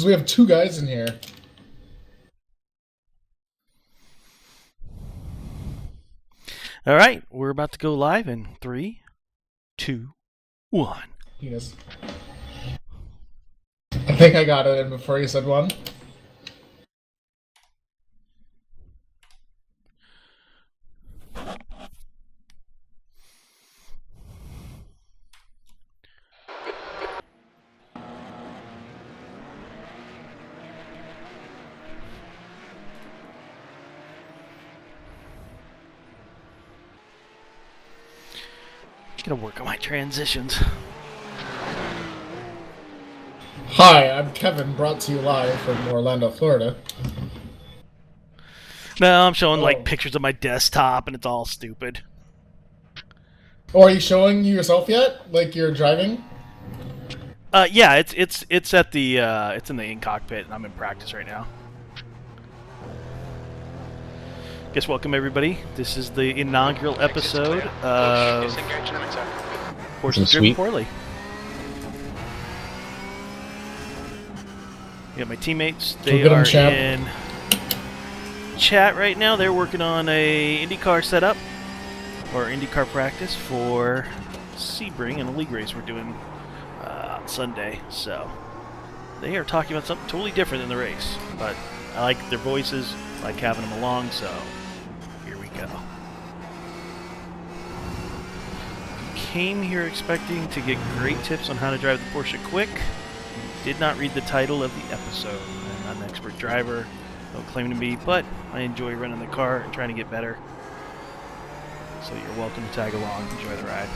Because we have two guys in here. All right, we're about to go live in 3, 2, 1. Penis. I think I got it in before you said one. Gonna work on my transitions. Hi, I'm Kevin, brought to you live from Orlando, Florida. No, I'm showing Oh. like pictures of my desktop, and it's all stupid. Oh, are you showing yourself yet? Like you're driving? Yeah, it's at the it's in the in-cockpit, and I'm in practice right now. Guess welcome everybody. This is the inaugural episode of Porsches Driven Poorly. Yeah, my teammates, they are in chat right now. They're working on a IndyCar setup or IndyCar practice for Sebring and a league race we're doing on Sunday. So they are talking about something totally different than the race, but I like their voices, I like having them along. So here we go. Came here expecting to get great tips on how to drive the Porsche quick. Did not read the title of the episode. I'm not an expert driver, don't claim to be, but I enjoy running the car and trying to get better. So you're welcome to tag along, enjoy the ride.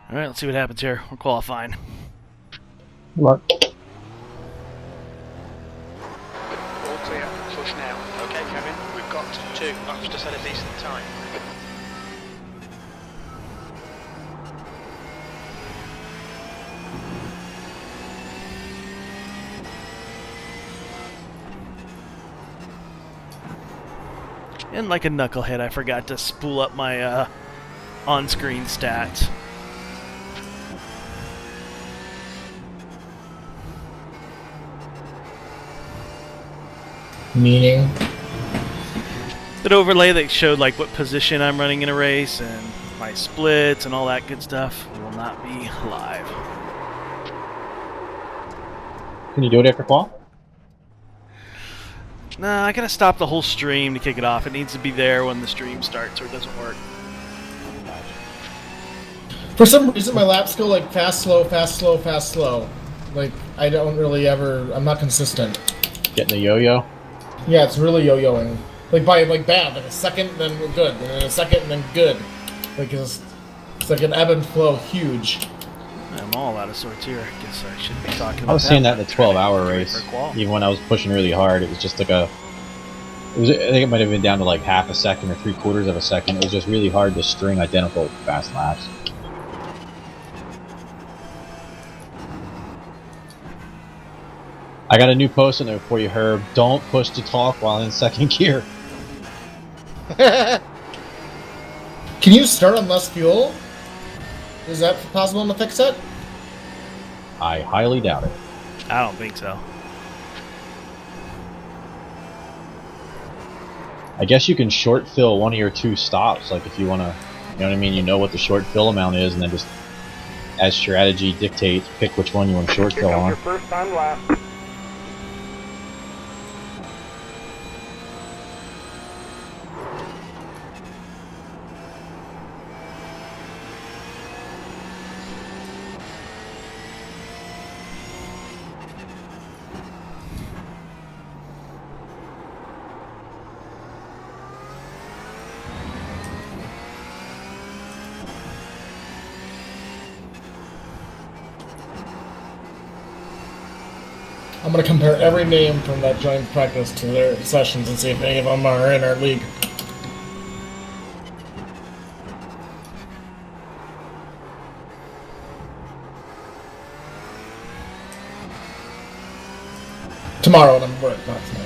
Alright, let's see what happens here. We're qualifying. What? All clear, push now. Okay, Kevin, we've got 2. That's just had a decent time. And like a knucklehead, I forgot to spool up my on-screen stats. Meaning? An overlay that showed like what position I'm running in a race and my splits and all that good stuff will not be live. Can you do it after qual? Nah, I gotta stop the whole stream to kick it off. It needs to be there when the stream starts or it doesn't work. For some reason, my laps go like fast, slow, fast, slow, fast, slow. Like, I don't really ever... I'm not consistent. Getting the yo-yo? Yeah, it's really yo-yoing. Like, bad. Like, a second, then good. And then a second, and then good. Like, it's like an ebb and flow huge. I'm all out of sorts here. I guess I shouldn't be talking about that. I was seeing that in the 12-hour race. Even when I was pushing really hard, it was just like I think it might have been down to like half a second or 3/4 of a second. It was just really hard to string identical fast laps. I got a new post in there for you, Herb. Don't push to talk while in second gear. Can you start on less fuel? Is that possible to fix it? I highly doubt it. I don't think so. I guess you can short fill one of your 2 stops, like if you want to, you know what I mean? You know what the short fill amount is, and then just, as strategy dictates, pick which one you want to short fill on. Your first time lap. I'm gonna compare every name from that joint practice to their sessions and see if any of them are in our league. Tomorrow when I'm at work, not tonight.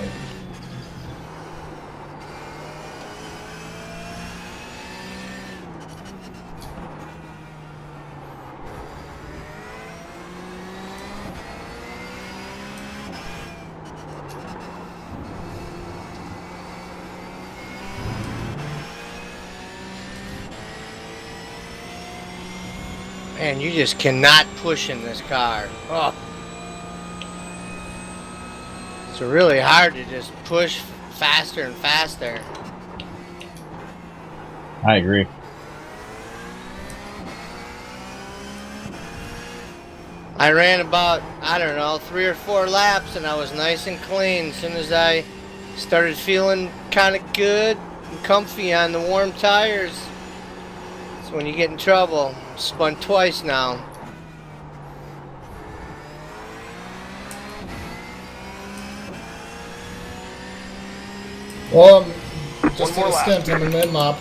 Man, you just cannot push in this car. Oh. It's really hard to just push faster and faster. I agree. I ran about, I don't know, 3 or 4 laps and I was nice and clean. As soon as I started feeling kind of good and comfy on the warm tires, that's when you get in trouble. Spun twice now. Well, just did a stint in the mid-lap.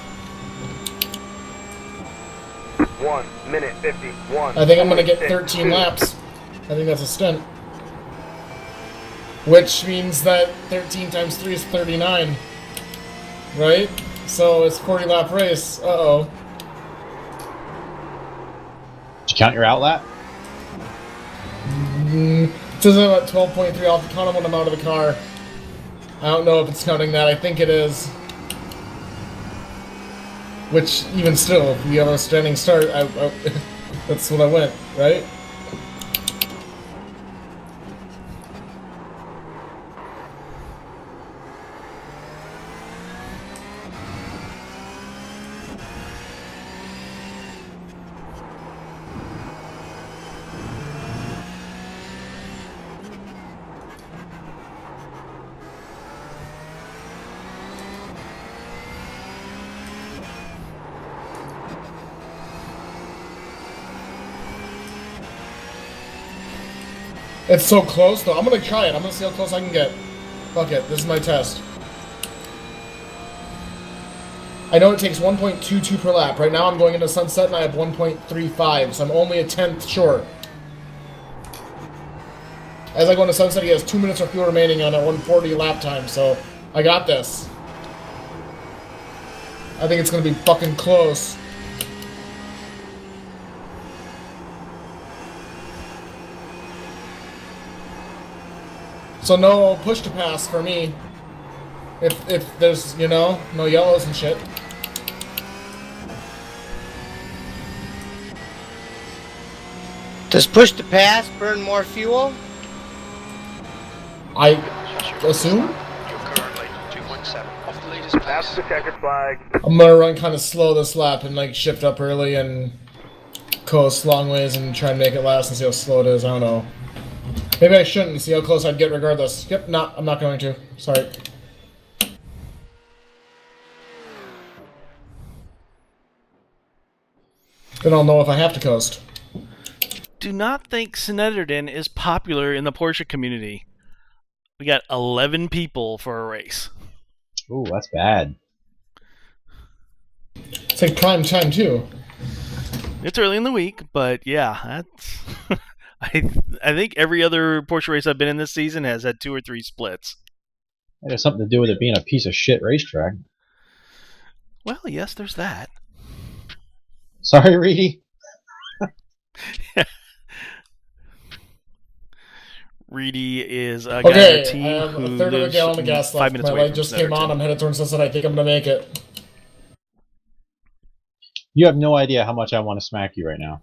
1 minute 51. I think I'm gonna get 13 laps. I think that's a stint. Which means that 13 times 3 is 39. Right? So it's a 40 lap race. Uh-oh. Did you count your outlap? It says I'm at 12.3. I'll have to count them when I'm out of the car. I don't know if it's counting that. I think it is. Which, even still, if we have a standing start, that's what I went, right? It's so close, though. I'm gonna try it. I'm gonna see how close I can get. Fuck it. This is my test. I know it takes 1.22 per lap. Right now I'm going into sunset and I have 1.35, so I'm only a tenth short. As I go into sunset, he has 2 minutes or fewer remaining on a 140 lap time, so I got this. I think it's gonna be fucking close. So no push to pass for me. If there's, you know, no yellows and shit. Does push to pass burn more fuel? I assume? You're currently 2.7 off the leader's That's pace. the checkered flag. I'm gonna run kind of slow this lap and like shift up early and coast long ways and try and make it last and see how slow it is. I don't know. Maybe I shouldn't and see how close I'd get regardless. Yep, no, I'm not going to. Sorry. Then I'll know if I have to coast. Do not think Snetterton is popular in the Porsche community. We got 11 people for a race. Ooh, that's bad. It's like prime time too. It's early in the week, but yeah, that's... I think every other Porsche race I've been in this season has had 2 or 3 splits. It has something to do with it being a piece of shit racetrack. Well, yes, there's that. Sorry, Reedy. Reedy is a guy on Okay, our team I have who a third of a lives gallon of gas 5 left. minutes My away light from just came on. Snetterton. I'm headed towards sunset. I think I'm gonna make it. You have no idea how much I want to smack you right now.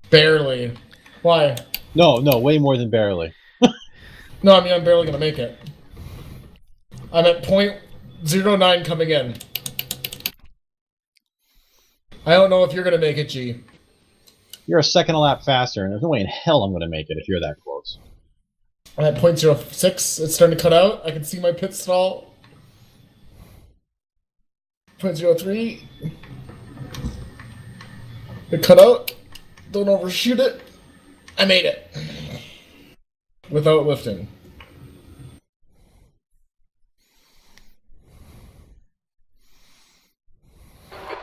Barely. Why? No, way more than barely. No, I mean I'm barely gonna make it. I'm at .09 coming in. I don't know if you're gonna make it, G. You're a second a lap faster, and there's no way in hell I'm going to make it if you're that close. I'm at .06. It's starting to cut out. I can see my pit stall. .03. It cut out. Don't overshoot it. I made it. without lifting.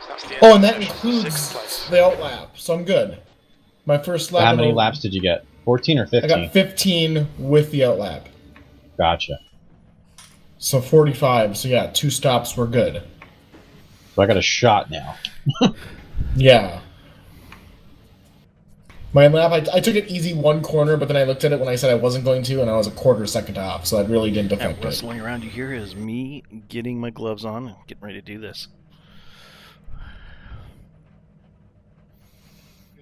That's the Oh, and that end session, includes sixth place. the outlap, so I'm good. My first lap. How many laps did you get? 14 or 15? I got 15 with the outlap. Gotcha. So 45. So yeah, 2 stops were good. So I got a shot now. Yeah. My lap, I took it easy one corner, but then I looked at it when I said I wasn't going to, and I was a quarter second off, so that really didn't That affect it. rustling around you hear is me getting my gloves on and getting ready to do this.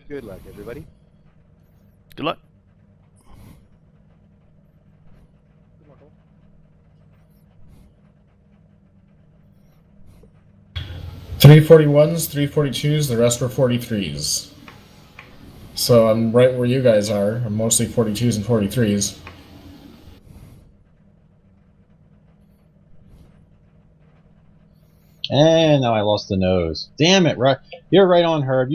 Good luck, everybody. Good luck. .341s, 342s, the rest were 43s. So I'm right where you guys are. I'm mostly 42s and 43s. And now I lost the nose. Damn it, right? You're right on, Herb.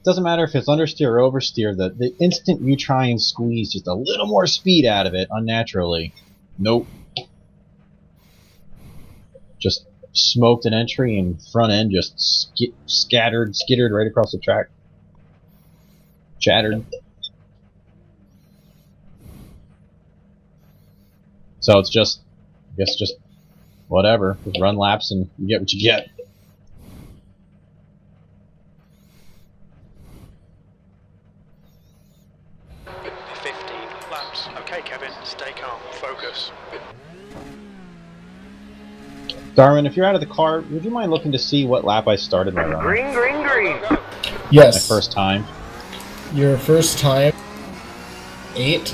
Doesn't matter if it's understeer or oversteer. The instant you try and squeeze just a little more speed out of it unnaturally, nope. Just smoked an entry and front end just skittered right across the track. Chattered. So it's just, I guess, just whatever. Just run laps and you get what you get. Okay, Kevin, stay calm. Focus. Darwin, if you're out of the car, would you mind looking to see what lap I started my run? Green, green, green. Yes. My first time. Your first time, 8.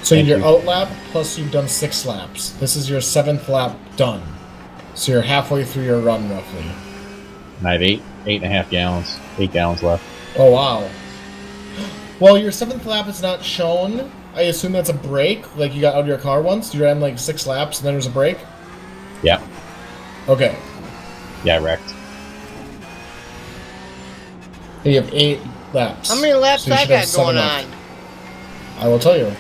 So Thank your you. out lap, plus you've done 6 laps. This is your 7th lap done. So you're halfway through your run, roughly. And I have 8.5 gallons. 8 gallons left. Oh, wow. Well, your 7th lap is not shown. I assume that's a break, like you got out of your car once. You ran like 6 laps and then there was a break? Yeah. Okay. Yeah, I wrecked. And you have 8 laps. How many laps So you I should have got 7 going left. on? I will tell you.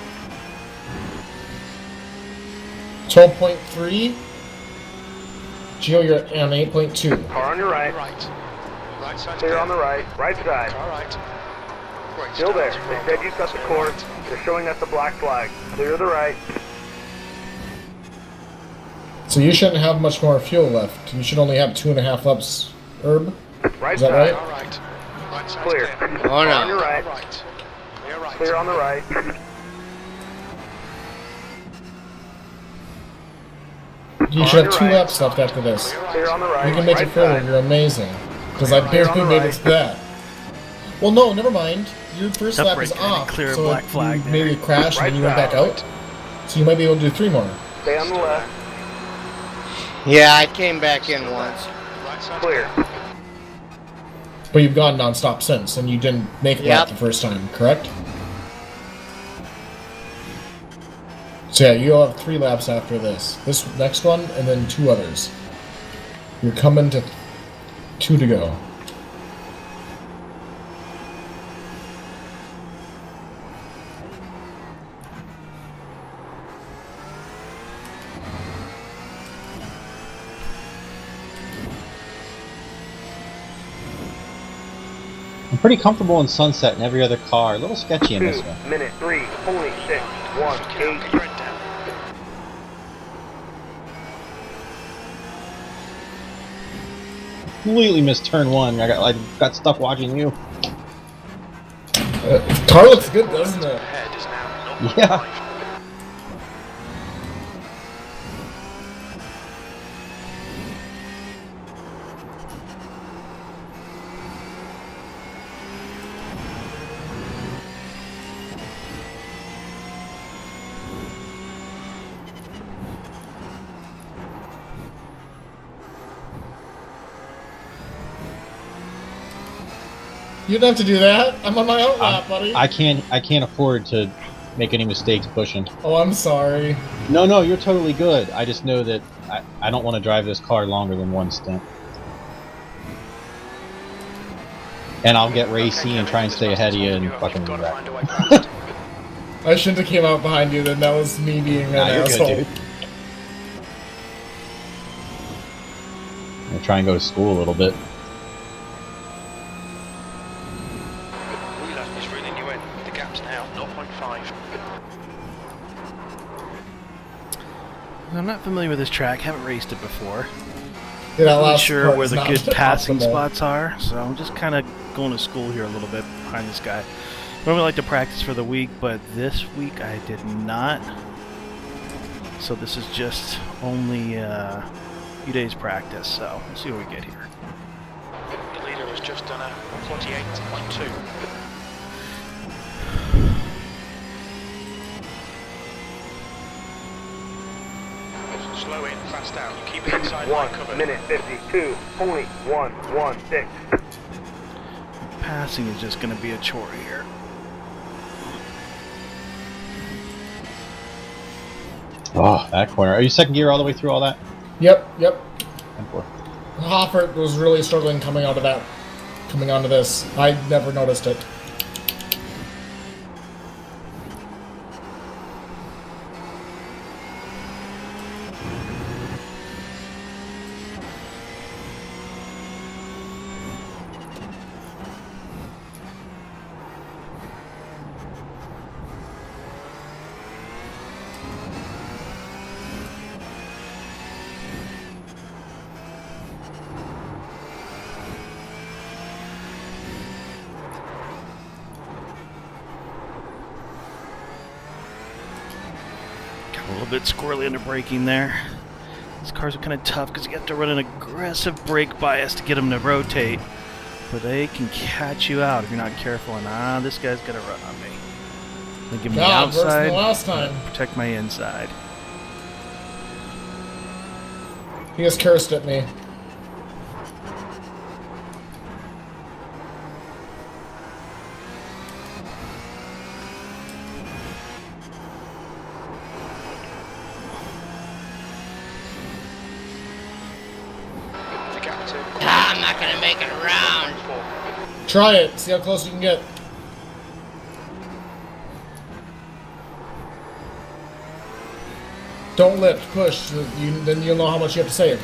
12.3. Gio, you're on 8.2. Car on your right. Right side. Clear on the right. Right side. Car right. Great Still there. start. They said you cut the course. They're showing us the black flag. Clear the right. So you shouldn't have much more fuel left. You should only have 2.5 laps, Herb. Right Is that side. right? Car right. Right side. Clear. Oh, Car no. on your right. Right. Clear right. Clear on the right. You Car should on have your 2 right. laps left after this. Clear on the right. You can make right it further. side. You're amazing. Because I basically on the made right. it to that. Well, no, never mind. Your first Up lap right is there and off. clear a so black if flag you there. maybe crashed and then you went Right back out. So you might be able to do 3 more. Stay on the left. Yeah, I came back in once. Right side. Clear. But you've gone non-stop since, and you didn't make it Yep. the first time, correct? So yeah, you'll have 3 laps after this. This next one, and then 2 others. You're coming to 2 to go. I'm pretty comfortable in Sunset and every other car. A little sketchy in this one. 2 minute 3.618. Keep your head down. Completely missed turn 1. I got stuck watching you. Car looks good, doesn't it? Head is now 0.5. Yeah. You don't have to do that. I'm on my own lap, buddy. I can't afford to make any mistakes pushing. Oh, I'm sorry. No, you're totally good. I just know that I don't want to drive this car longer than 1 stint. And I'll get racy and try and stay ahead of you and fucking You've got to wreck. find a way past. I shouldn't have came out behind you. Then that was me being an You're asshole. good, dude. I'm gonna try and go to school a little bit. Wheeler is reeling you in. The gap's now 0.5. I'm not familiar with this track. Haven't raced it before. Yeah, that Not really last sure part where is the not good passing optimal. spots are, so I'm just kind of going to school here a little bit behind this guy. Normally like to practice for the week, but this week I did not. So this is just only a few days practice, so we'll see what we get here. The leader has just done a 48.2. Slow in, fast out. You keep it inside line cover. 1 minute 52.116. Passing is just going to be a chore here. Oh, that corner. Are you second gear all the way through all that? Yep, yep. 10-4. Hoffert was really struggling coming out of that, coming onto this. I never noticed it. Got a little bit squirrely under braking there. These cars are kind of tough because you have to run an aggressive brake bias to get them to rotate. But they can catch you out if you're not careful. And this guy's gonna run on me. They give me the God, worse than outside, the last time. protect my inside. He just cursed at me. The gap to I'm not gonna make it around. Try it. See how close you can get. Don't lift. Push. Then you'll know how much you have to save.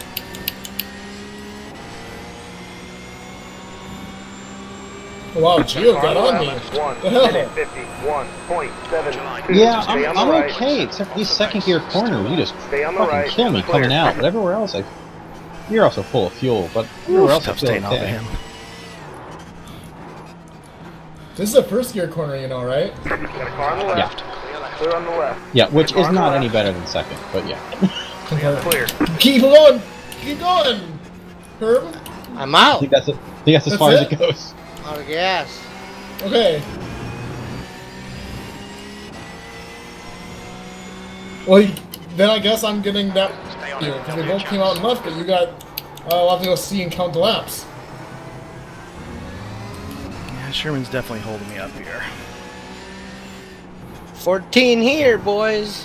Wow, Gio got on me. 1 The hell? minute 51.72. Yeah, Stay on I'm the right. okay, except for these second gear corners. You just Stay on the fucking right. kill me Clear. coming out. But everywhere else, you're also full of fuel. But everywhere else, I Tough feel staying off of okay. him. This is a first gear corner, you know, right? Got a car on the left. clear left. Clear on the left. Yeah, which is On the not left. any better than second. But yeah. Clear. Keep going. Keep going. Herb. I'm I out. think that's as That's far as it? it goes. Out of gas. Okay. Well, then I guess I'm getting that. Stay on You it. because we There'll be a both came out and left, but you got. I'll have to go see and count the laps. Yeah, Sherman's definitely holding me up here. 14 here, boys.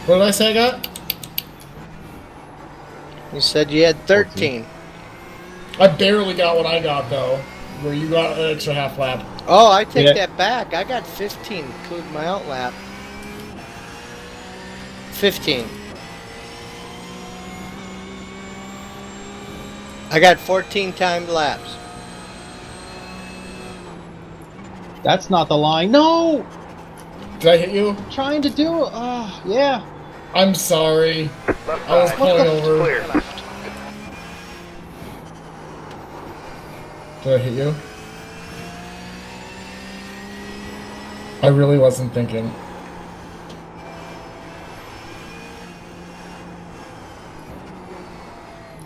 What did I say I got? You said you had 13. I barely got what I got though. Where you got an extra half lap. Oh, I take Yeah. that back. I got 15, including my outlap. 15. I got 14 timed laps. That's not the line. No, Did I hit you? I'm trying to do it. Yeah. I'm sorry. Left I was side. pulling over. Clear. left. Did I hit you? I really wasn't thinking.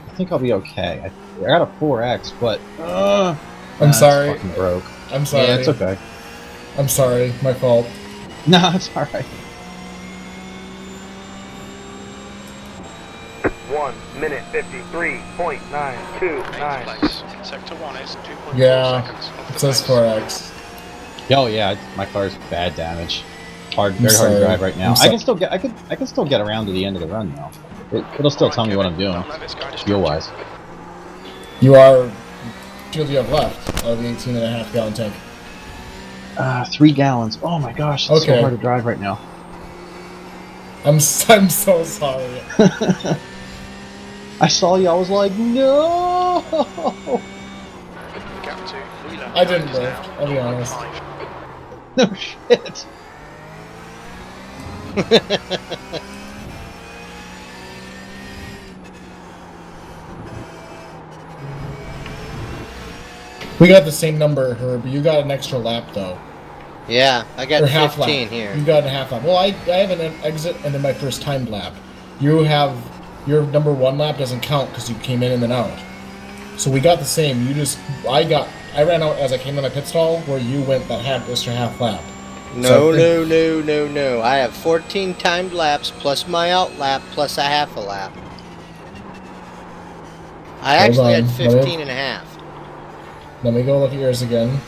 I think I'll be okay. I got a 4X, but I'm it's sorry. fucking broke. I'm sorry. Yeah, it's okay. I'm sorry. My fault. No, it's all right. 1 minute 53.929. Eighth place. Sector 1 is 2.4 Yeah. seconds. off It the says pace. 4X. Oh yeah, my car's bad damage. Very hard to sorry. drive right now. I'm I so- can still get. I can still get around to the end of the run though. It'll still tell me what I'm doing, Don't let this guy distract fuel you. wise. You are. Fuel you have left of the 18.5 gallon tank. 3 gallons. Oh my gosh, it's so Okay. hard to drive right now. I'm so sorry. I saw you, I was like, no! Gap 2. Wheeler. I didn't is lift, now I'll be honest. 5. No shit. We got the same number, Herb. You got an extra lap, though. Yeah, I got Or half 15 lap. here. You got a half lap. Well, I have an exit and then my first timed lap. You have... Your number 1 lap doesn't count because you came in and then out. So we got the same. You just... I ran out as I came to my pit stall where you went that extra half lap. No, no, no, no, no. I have 14 timed laps plus my out lap plus a half a lap. I actually had 15 and a half. Let me go look at yours again.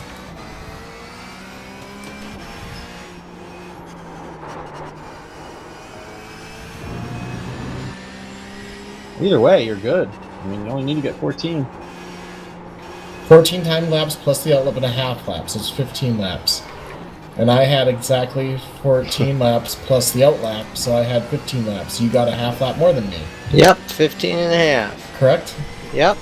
Either way, you're good. I mean, you only need to get 14. 14 time laps plus the outlap and a half lap, so it's 15 laps. And I had exactly 14 laps plus the outlap, so I had 15 laps. You got a half lap more than me. Yep, 15 and a half. Correct? Yep.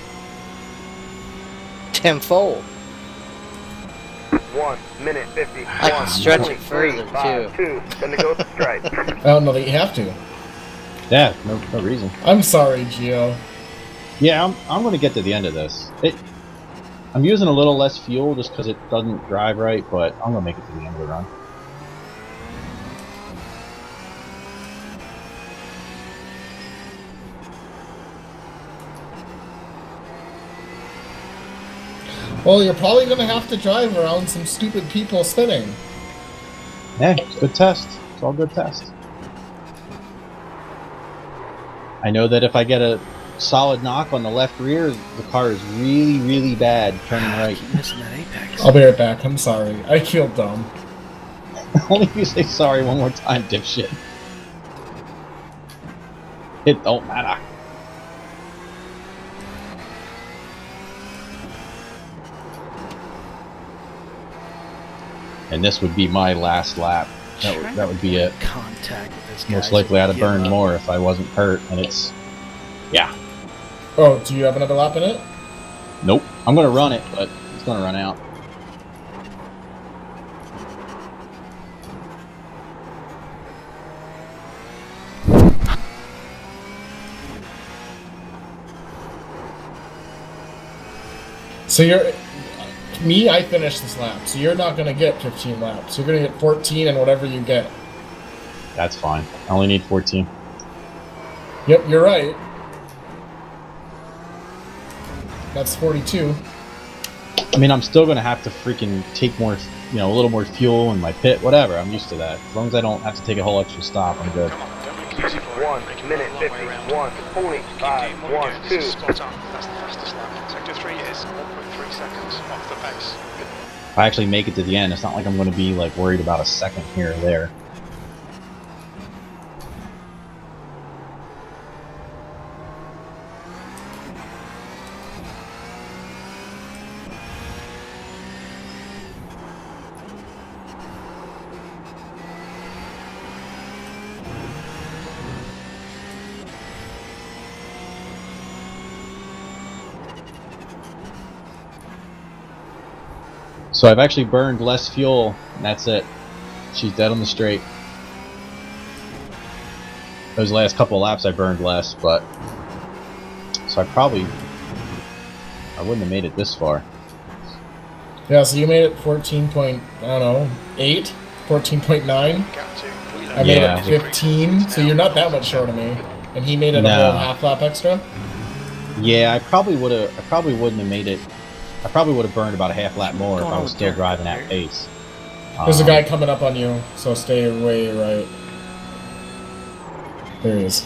Tenfold. 1 minute 50. I can stretch it further, too. 2. Gonna go with the stripe. I don't know that you have to. Yeah, no reason. I'm sorry, Gio. Yeah, I'm going to get to the end of this. I'm using a little less fuel just because it doesn't drive right, but I'm going to make it to the end of the run. Well, you're probably going to have to drive around some stupid people spinning. Yeah, it's a good test. It's all good test. I know that if I get a solid knock on the left rear, the car is really, really bad turning right. Keep missing that apex. I'll be right back. I'm sorry. I feel dumb. Only if you say sorry one more time, dipshit. It don't matter. And this would be my last lap. That would be it. Contact with this guy. Most likely I'd have burned more if I wasn't hurt, and it's... Yeah. Oh, do you have another lap in it? Nope. I'm gonna run it, but it's gonna run out. So you're... Me, I finished this lap, so you're not going to get 15 laps. You're going to get 14 and whatever you get. That's fine. I only need 14. Yep, you're right. That's 42. I mean, I'm still gonna have to freaking take more, a little more fuel in my pit, whatever. I'm used to that. As long as I don't have to take a whole extra stop, I'm good. Come on, don't make it easy for 1 it. Make it minute all the way 50. around. 1 point Keep 5. doing what 1 you're doing. 2. This is spot on. That's the fastest lap. Sector 3 is 1.3 seconds off the pace. If I actually make it to the end, it's not like I'm gonna be like worried about a second here or there. So I've actually burned less fuel, and that's it. She's dead on the straight. Those last couple of laps I burned less, but... So I wouldn't have made it this far. Yeah, so you made it 14 point, I don't know, 8? 14.9? Gap 2. Wheeler. I made Yeah. it 15, so you're not that much short of me. And he made it a No. whole half lap extra? Yeah, I probably wouldn't have made it. I probably would have burned about a half lap more if I was still driving at pace. There's a guy coming up on you, so stay way right. There he is.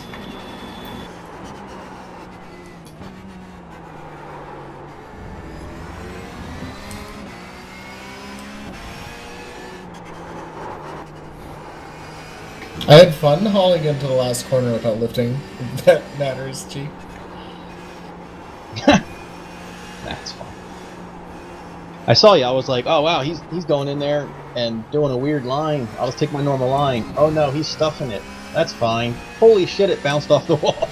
I had fun hauling into the last corner without lifting. That matters, G. That's fine. I saw you. I was like, oh wow, he's going in there and doing a weird line. I'll just take my normal line. Oh no, he's stuffing it. That's fine. Holy shit! It bounced off the wall.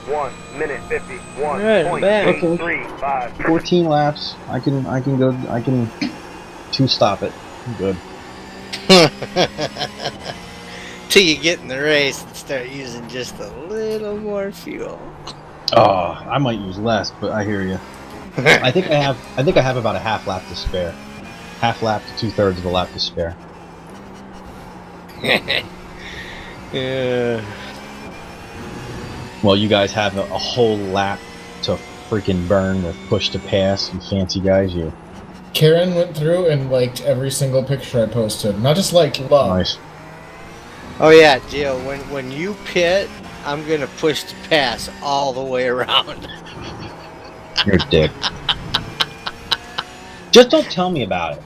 1 minute 51. Right, I'm back. 0.835. 14 laps. I can go. I can stop it. I'm good. Till you get in the race and start using just a little more fuel. Oh, I might use less, but I hear you. I think I have about a half lap to spare. Half lap to 2/3 of a lap to spare. Yeah. Well, you guys have a whole lap to freaking burn with push to pass. You fancy guys, you. Karen went through and liked every single picture I posted. Not just like, love. Nice. Oh yeah, Jill. When you pit, I'm gonna push to pass all the way around. You're a dick. Just don't tell me about it.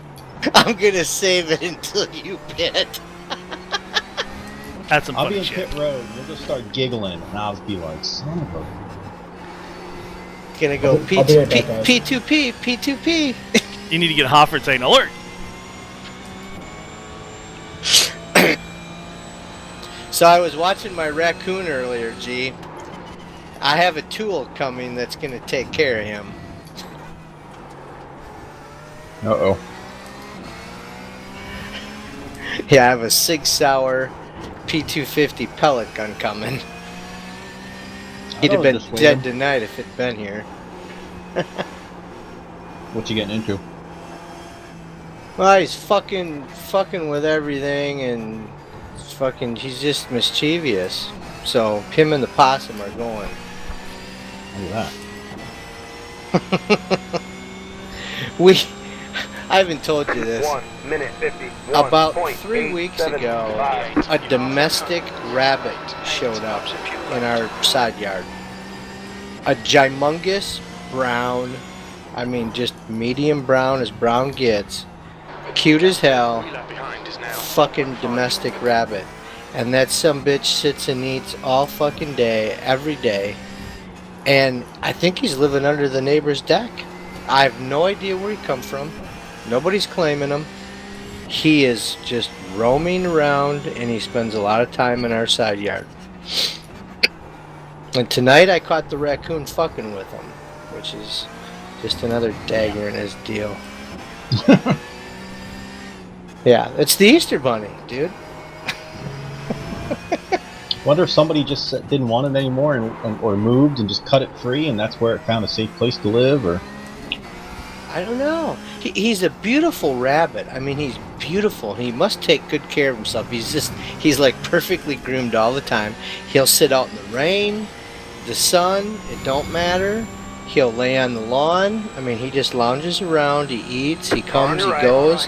I'm gonna save it until you pit. That's some I'll be funny in shit. pit road. You'll just start giggling, and I'll be like, son of a... Gonna go I'll be right back, guys. P2P, P2P. You need to get Hofford saying alert. So I was watching my raccoon earlier, G. I have a tool coming that's gonna take care of him. Uh-oh. Yeah, I have a Sig Sauer P250 pellet gun coming. He'd have been dead tonight if it'd been here. What you getting into? Well, he's fucking with everything, and he's just mischievous. So him and the possum are going. Look at that. I haven't told you this. 1 minute 51. About 3 weeks ago, a domestic rabbit showed up in our side yard. A gymongous brown, I mean just medium brown as brown gets, cute as hell, fucking domestic rabbit. And that sumbitch sits and eats all fucking day, every day. And I think he's living under the neighbor's deck. I have no idea where he come from. Nobody's claiming him. He is just roaming around, and he spends a lot of time in our side yard. And tonight I caught the raccoon fucking with him, which is just another dagger in his deal. Yeah, it's the Easter Bunny, dude. Wonder if somebody just didn't want it anymore or moved and just cut it free, and that's where it found a safe place to live, or... I don't know. He's a beautiful rabbit. I mean, he's beautiful. He must take good care of himself. He's like perfectly groomed all the time. He'll sit out in the rain, the sun, it don't matter. He'll lay on the lawn. I mean, he just lounges around, he eats, he comes, he goes.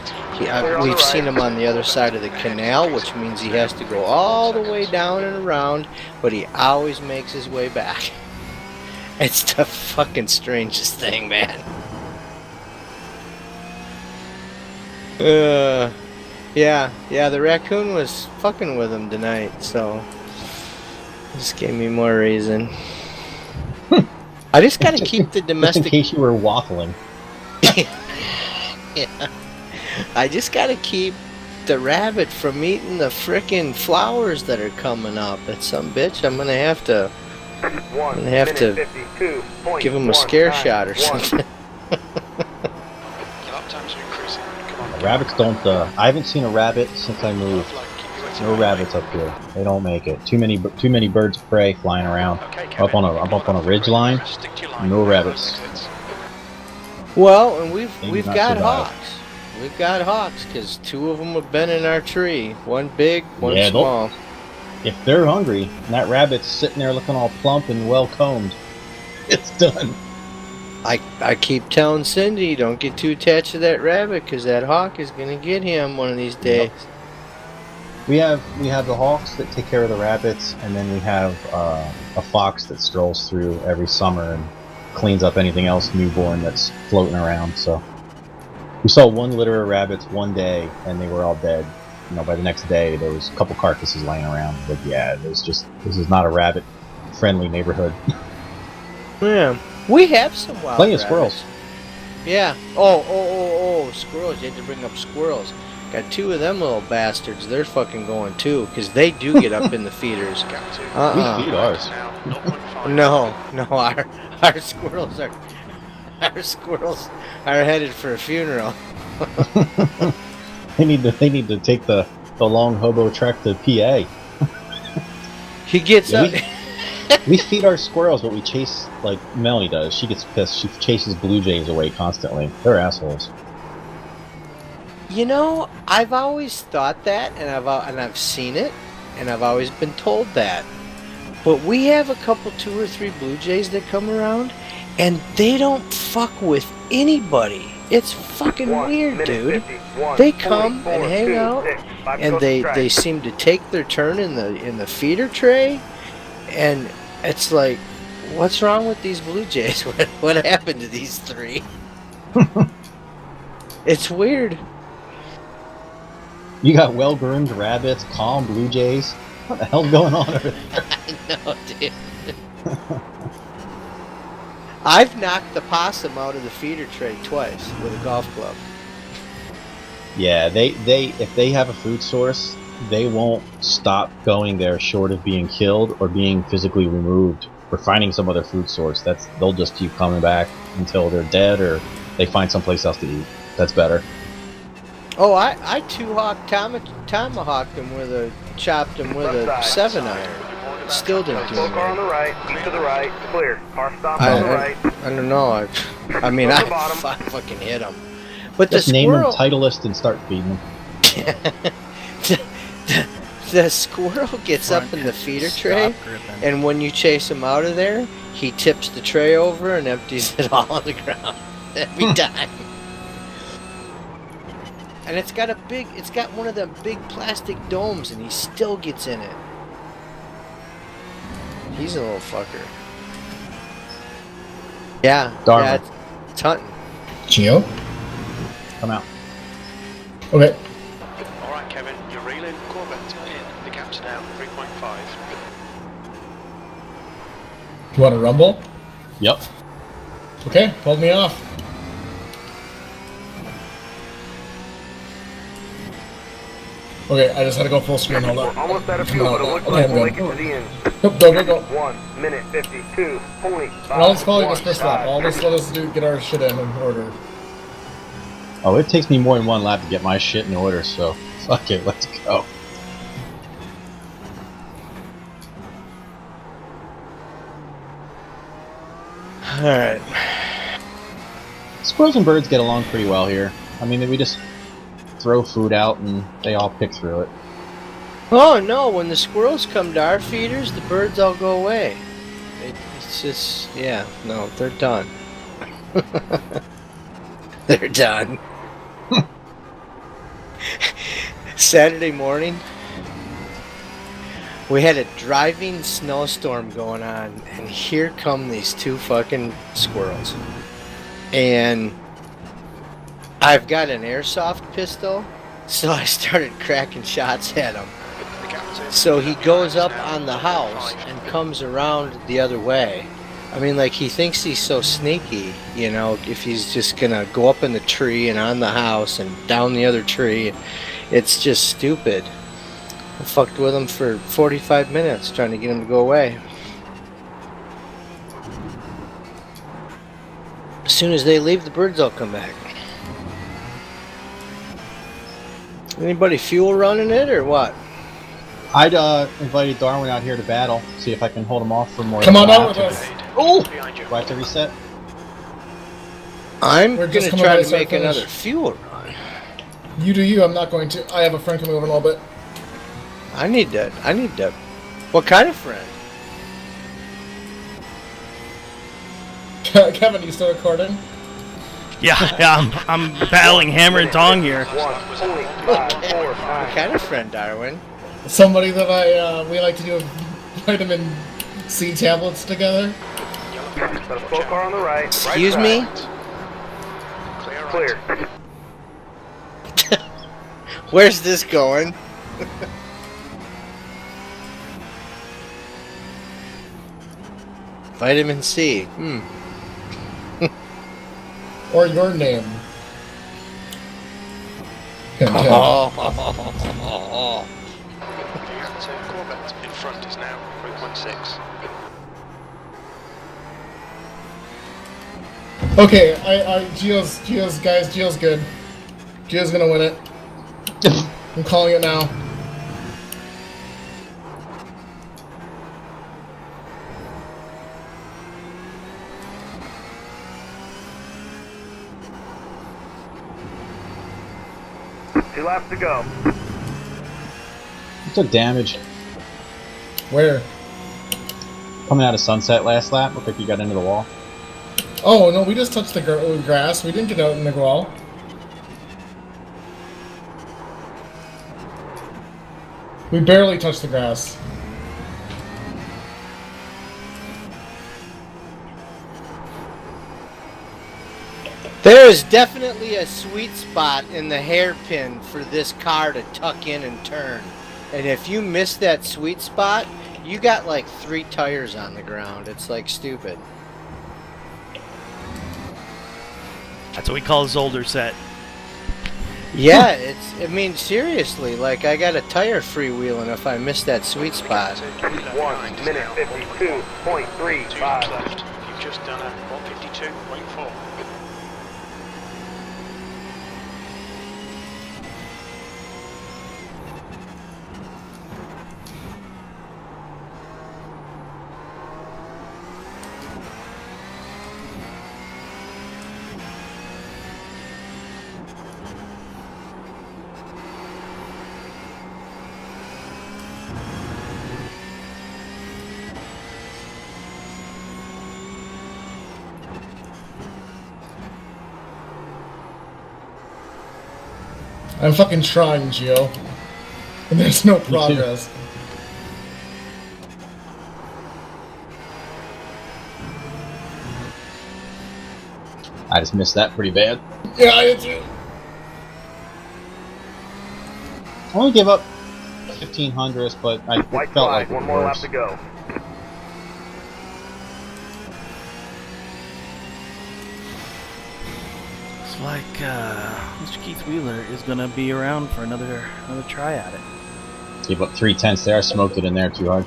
We've seen him on the other side of the canal, which means he has to go all the way down and around, but he always makes his way back. It's the fucking strangest thing, man. Yeah, the raccoon was fucking with him tonight, so this gave me more reason. I just gotta keep the domestic... Just in case you were waffling. Yeah. I just gotta keep the rabbit from eating the frickin' flowers that are coming up. It's some bitch. I'm gonna have to give him a scare shot or something. Rabbits don't, I haven't seen a rabbit since I moved. No rabbits up here. They don't make it. Too many birds of prey flying around. I'm up on a ridge line. No rabbits. Well, and we've got survive. hawks. We've got hawks because 2 of them have been in our tree. One big, one Yeah, small. If they're hungry, and that rabbit's sitting there looking all plump and well combed, it's done. I keep telling Cindy, don't get too attached to that rabbit because that hawk is gonna get him one of these days. Yep. We have the hawks that take care of the rabbits, and then we have a fox that strolls through every summer and cleans up anything else newborn that's floating around. So we saw one litter of rabbits one day, and they were all dead. You know, by the next day, there was a couple carcasses laying around. But yeah, this is not a rabbit-friendly neighborhood. Yeah. We have some wild Plenty of rabbits. squirrels. Yeah. Oh, squirrels. You had to bring up squirrels. Got 2 of them little bastards. They're fucking going too, because they do get up in the feeders. We feed ours. No, our squirrels are headed for a funeral. They need to take the long hobo trek to PA. He gets Yeah, up. We feed our squirrels, but we chase, like Melanie does. She gets pissed. She chases blue jays away constantly. They're assholes. You know, I've always thought that, and I've seen it, and I've always been told that. But we have a couple, 2 or 3 blue jays that come around, and they don't fuck with anybody. It's fucking weird, dude. They come and hang out, and they seem to take their turn in the feeder tray, and it's like, what's wrong with these blue jays? What happened to these 3? It's weird. You got well-groomed rabbits, calm blue jays. What the hell's going on over there? I know, dude. I've knocked the possum out of the feeder tray twice with a golf club. Yeah, they if they have a food source, they won't stop going there short of being killed or being physically removed or finding some other food source. They'll just keep coming back until they're dead or they find someplace else to eat. That's better. Oh, I tomahawked him chopped him with a 7-iron. Still didn't do Slow car on the anything. right, keep to the right, clear. Car stop on the right. I don't know. I mean, I fucking hit him. But Just the name them squirrel, Titleist and start feeding them. the squirrel gets up in the feeder tray, and when you chase him out of there, he tips the tray over and empties it all on the ground every time. And it's got one of them big plastic domes, and he still gets in it. He's a little fucker. Yeah, Darn. yeah, it's hunting. Geo? Come out. Okay. Alright, Kevin, you're reeling. Corvette in. The cap's now 3.5. You want to rumble? Yep. Okay, hold me off. Okay, I just had to go full screen, hold up. Almost out of Come fuel, on, but it looks okay, like I'm we'll make it good. to the end. Yep, go. 1 minute 52.5. And I'll just call it this first lap. I'll just let us get our shit in order. Oh, it takes me more than 1 lap to get my shit in order, so fuck it, let's go. Alright. Squirrels and birds get along pretty well here. I mean, we just throw food out and they all pick through it. Oh no, when the squirrels come to our feeders, the birds all go away. It's just, yeah, no, they're done. They're done. Saturday morning, we had a driving snowstorm going on, and here come these 2 fucking squirrels. And I've got an airsoft pistol, so I started cracking shots at him. So he goes up on the house and comes around the other way. I mean, like, he thinks he's so sneaky, you know, if he's just gonna go up in the tree and on the house and down the other tree. It's just stupid. I fucked with him for 45 minutes trying to get him to go away. As soon as they leave, the birds all come back. Anybody fuel running it or what? I'd invited Darwin out here to battle, see if I can hold him off for more Come than on a out lap. with us. Oh! Behind you. Do I have to reset? I'm We're gonna just coming try by to start make finish. another fuel run. You do you, I'm not going to. I have a friend coming over in a little bit. I need that. What kind of friend? Kevin, you still recording? Yeah, I'm battling hammer and tong here. 1.545. What kind of friend, Darwin? Somebody that we like to do vitamin C tablets together. Got a slow car on the right. Excuse me? Clear. Where's this going? Vitamin C. Or your name. Oh. Corvette in front is now 3.6. Okay, Gio's good. Gio's gonna win it. I'm calling it now. Two laps to go. You took damage Where? coming out of Sunset last lap. Looked like you got into the wall. Oh, no, we just touched the grass. We didn't get out in the wall. We barely touched the grass. There is definitely a sweet spot in the hairpin for this car to tuck in and turn. And if you miss that sweet spot, you got like 3 tires on the ground. It's like stupid. That's what we call a Zolder set. Yeah, I mean, seriously, like I got a tire freewheeling if I miss that sweet spot. 1 minute 52.35 left. You've just done a 152.4. I'm fucking trying, Gio. And there's no progress. I just missed that pretty bad. Yeah, I did too. I only gave up 1,500, but I White felt flag, like it one was more lap worse. to go. Looks like Mr. Keith Wheeler is gonna be around for another try at it. Gave up 3/10 there. I smoked it in there too hard.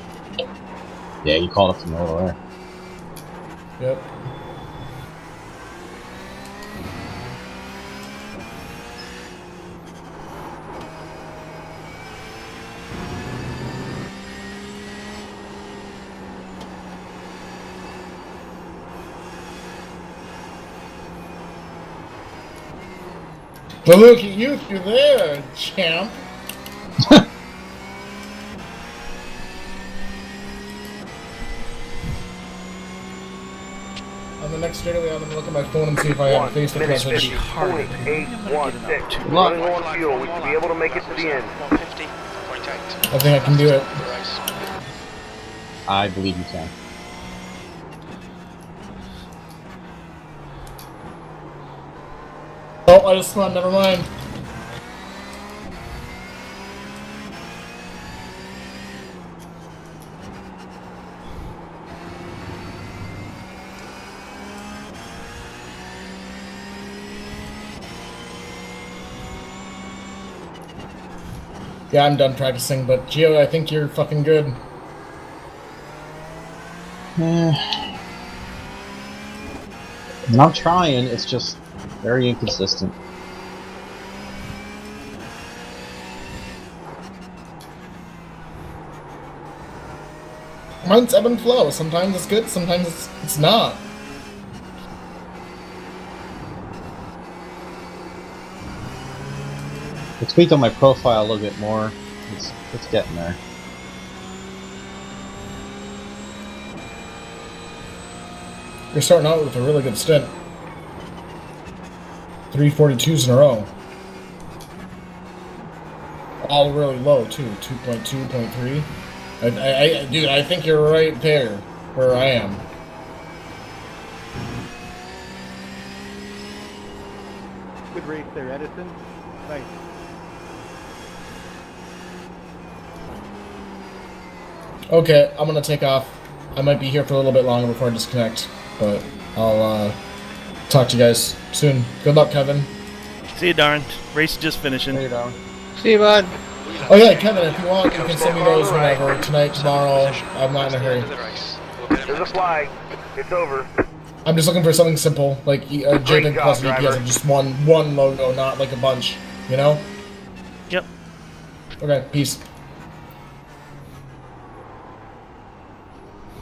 Yeah, you called it from over there. Yep. Well, look at you through there, champ. On the next straightaway, I'm gonna look at my phone and see if I have 1 Facebook minute message. 50.816. Good luck. Running on fuel, we should be able to make it to the end. 150.8. I think I can do it. The race. I believe you can. Oh, I just spun. Never mind. Yeah, I'm done practicing, but Gio, I think you're fucking good. And I'm trying, it's just very inconsistent. Mine's ebb and flow. Sometimes it's good, sometimes it's not. I tweaked on my profile a little bit more. It's getting there. You're starting out with a really good stint. 342s in a row. All really low too. 2.2, 0.3. Dude, I think you're right there where I am. Good race there, Edison. Nice. Okay, I'm gonna take off. I might be here for a little bit longer before I disconnect, but I'll talk to you guys soon. Good luck, Kevin. See you, Darren. Race is just finishing. There you go. See you, bud. Oh yeah, Kevin, if you want, you can send me those whenever. Tonight, tomorrow. I'm not in a hurry. There's a flag. It's over. I'm just looking for something simple, like JPEG plus job, VPS, driver. and just one logo, not like a bunch. You know? Yep. Okay, peace.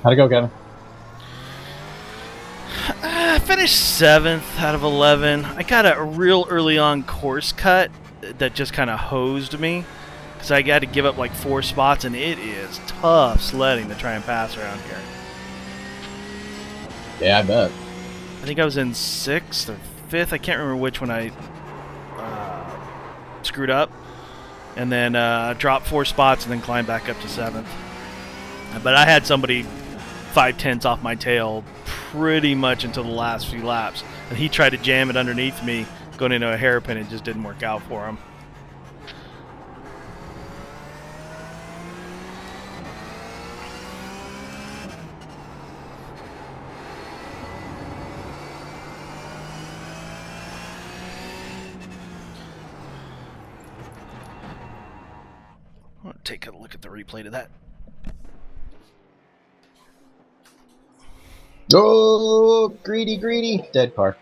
How'd it go, Kevin? I finished 7th out of 11. I got a real early on course cut that just kind of hosed me. Because I had to give up like 4 spots, and it is tough sledding to try and pass around here. Yeah, I bet. I think I was in 6th or 5th. I can't remember which one I screwed up. And then dropped 4 spots and then climbed back up to 7th. But I had somebody 5/10 off my tail pretty much until the last few laps. And he tried to jam it underneath me going into a hairpin. It just didn't work out for him. I want to take a look at the replay to that. Oh, greedy, greedy. Dead car.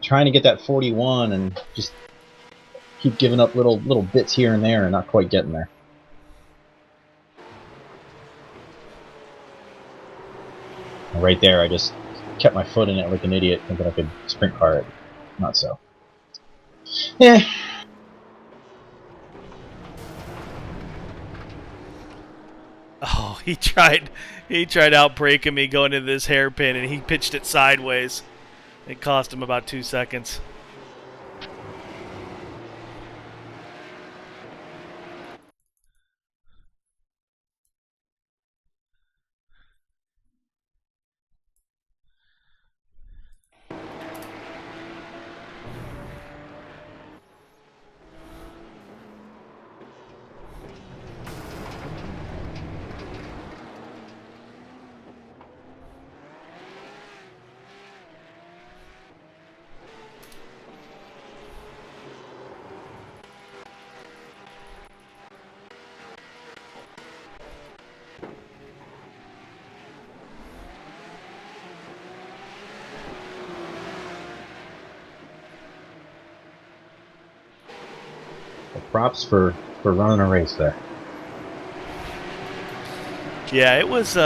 Trying to get that 41 and just keep giving up little bits here and there and not quite getting there. And right there, I just kept my foot in it like an idiot, thinking I could sprint car it. Not so. Yeah. Oh, he tried outbraking me going into this hairpin, and he pitched it sideways. It cost him about 2 seconds. Props for running a race there. Yeah, it was,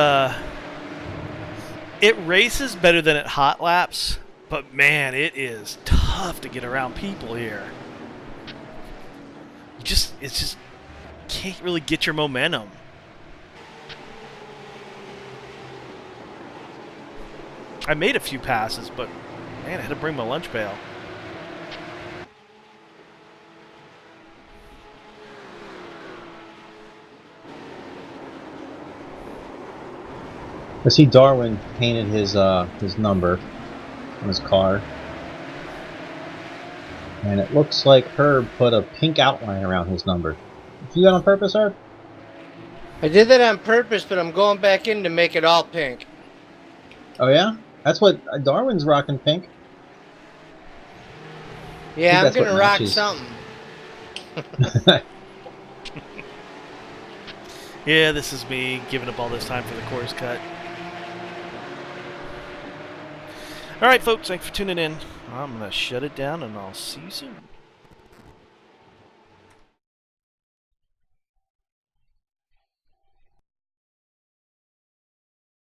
it races better than at hot laps, but man, it is tough to get around people here. It's just can't really get your momentum. I made a few passes, but man, I had to bring my lunch pail. I see Darwin painted his number on his car, and it looks like Herb put a pink outline around his number. Did you do that on purpose, Herb? I did that on purpose, but I'm going back in to make it all pink. Oh yeah, that's what Darwin's rocking, pink. Yeah, I'm that's what gonna rock matches. something. Yeah, this is me giving up all this time for the course cut. Alright folks, thanks for tuning in. I'm going to shut it down and I'll see you soon.